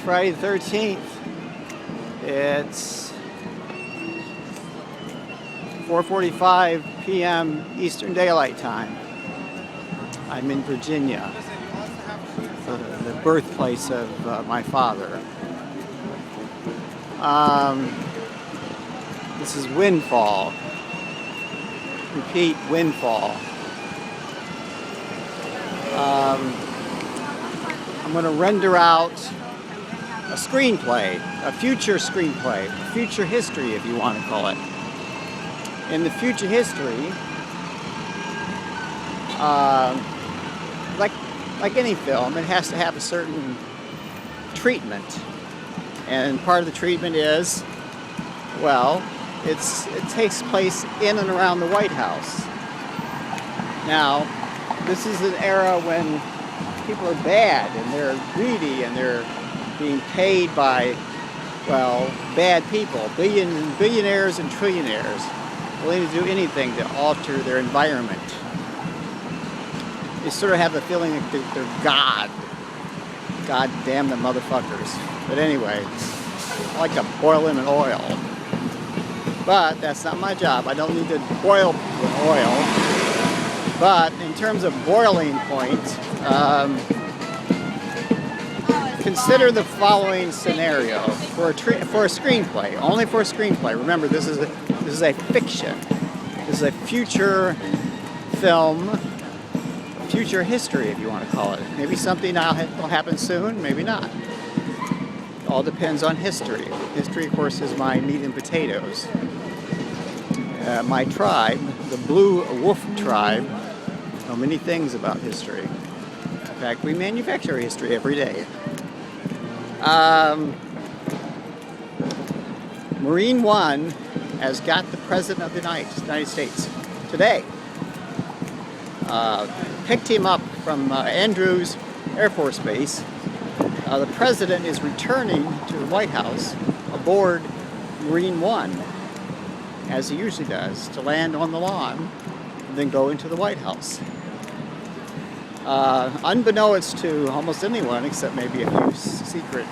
Friday the 13th. It's 4:45 p.m. Eastern Daylight Time. I'm in Virginia, the birthplace of my father. This is Windfall. Repeat, Windfall. I'm going to render out a screenplay, a future screenplay, future history if you want to call it. In the future history, like any film, it has to have a certain treatment. And part of the treatment is, well, it takes place in and around the White House. Now, this is an era when people are bad and they're greedy and they're being paid by, well, bad people, billionaires and trillionaires, willing to do anything to alter their environment. You sort of have the feeling that they're God. God damn the motherfuckers. But anyway, I like to boil them in oil. But that's not my job. I don't need to boil with oil. But in terms of boiling point, consider the following scenario for a screenplay. Only for a screenplay. Remember, this is a fiction. This is a future film, future history, if you want to call it. Maybe something will happen soon. Maybe not. It all depends on history. History, of course, is my meat and potatoes. My tribe, the Blue Wolf tribe, know many things about history. In fact, we manufacture history every day. Marine One has got the President of the United States today. Picked him up from Andrews Air Force Base. The President is returning to the White House aboard Marine One, as he usually does, to land on the lawn and then go into the White House. Unbeknownst to almost anyone, except maybe a few secret,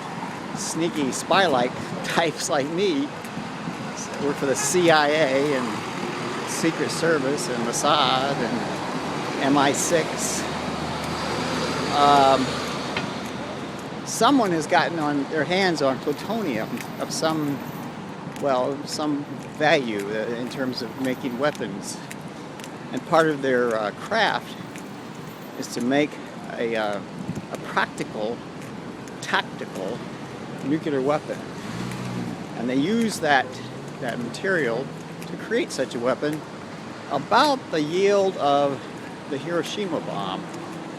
sneaky spy-like types like me, work for the CIA and Secret Service and Mossad and MI6. Someone has gotten their hands on plutonium of some value in terms of making weapons. And part of their craft is to make a practical, tactical nuclear weapon. And they use that material to create such a weapon. About the yield of the Hiroshima bomb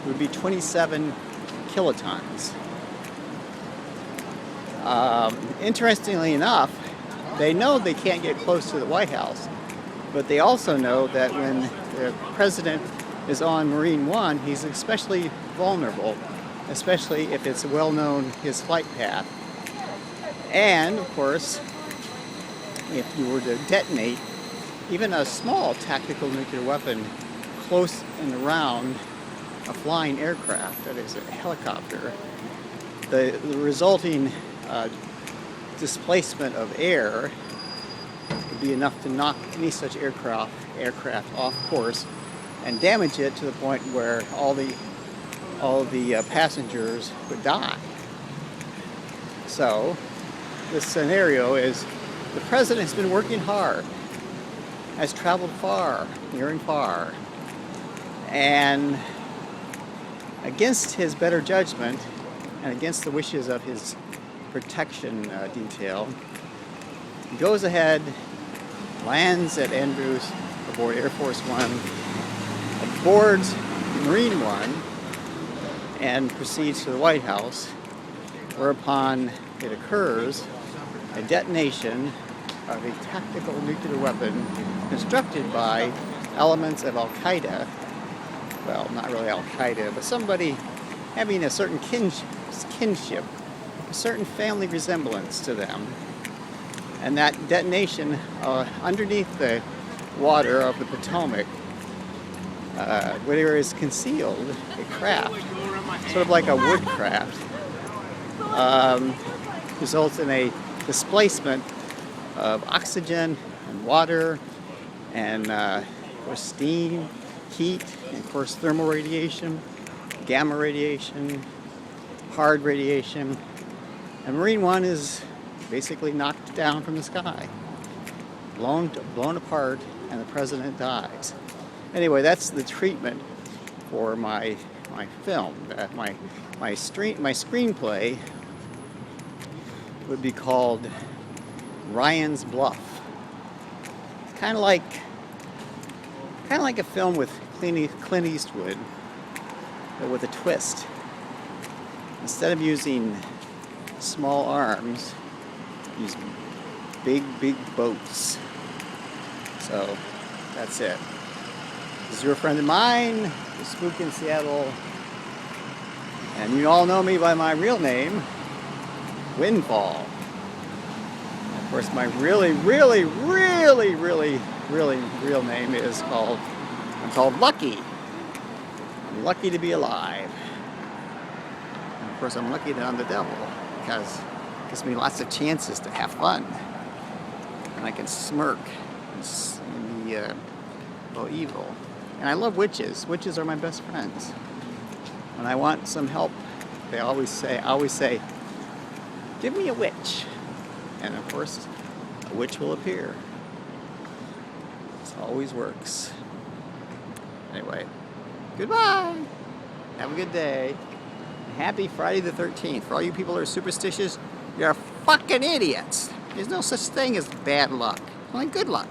would be 27 kilotons. Interestingly enough, they know they can't get close to the White House, but they also know that when the president is on Marine One, he's especially vulnerable, especially if it's well known his flight path. And of course, if you were to detonate even a small tactical nuclear weapon close and around a flying aircraft, that is a helicopter, the resulting displacement of air would be enough to knock any such aircraft off course and damage it to the point where all the passengers would die. So this scenario is the president has been working hard, has traveled far, near and far, and against his better judgment and against the wishes of his protection detail, he goes ahead, lands at Andrews aboard Air Force One, boards Marine One, and proceeds to the White House, whereupon it occurs a detonation of a tactical nuclear weapon constructed by elements of Al-Qaeda. Well, not really Al-Qaeda, but somebody having a certain kinship, a certain family resemblance to them. And that detonation underneath the water of the Potomac, where is concealed a craft, sort of like a wood craft, results in a displacement of oxygen and water and of course steam, heat, and of course thermal radiation, gamma radiation, hard radiation, and Marine One is basically knocked down from the sky, blown apart, and the president dies. Anyway, that's the treatment for my film. My screenplay would be called Ryan's Bluff. Kind of like a film with Clint Eastwood, but with a twist. Instead of using small arms, use big boats. So that's it. This is your friend of mine, the Spook in Seattle, and you all know me by my real name, Windfall. And of course, my really real name is I'm called Lucky. I'm lucky to be alive. And of course, I'm lucky that I'm the devil, because it gives me lots of chances to have fun. And I can smirk and be evil. And I love witches. Witches are my best friends. When I want some help, I always say, give me a witch. And of course, a witch will appear. This always works. Anyway, goodbye. Have a good day. Happy Friday the 13th. For all you people who are superstitious, you're fucking idiots. There's no such thing as bad luck. Only good luck.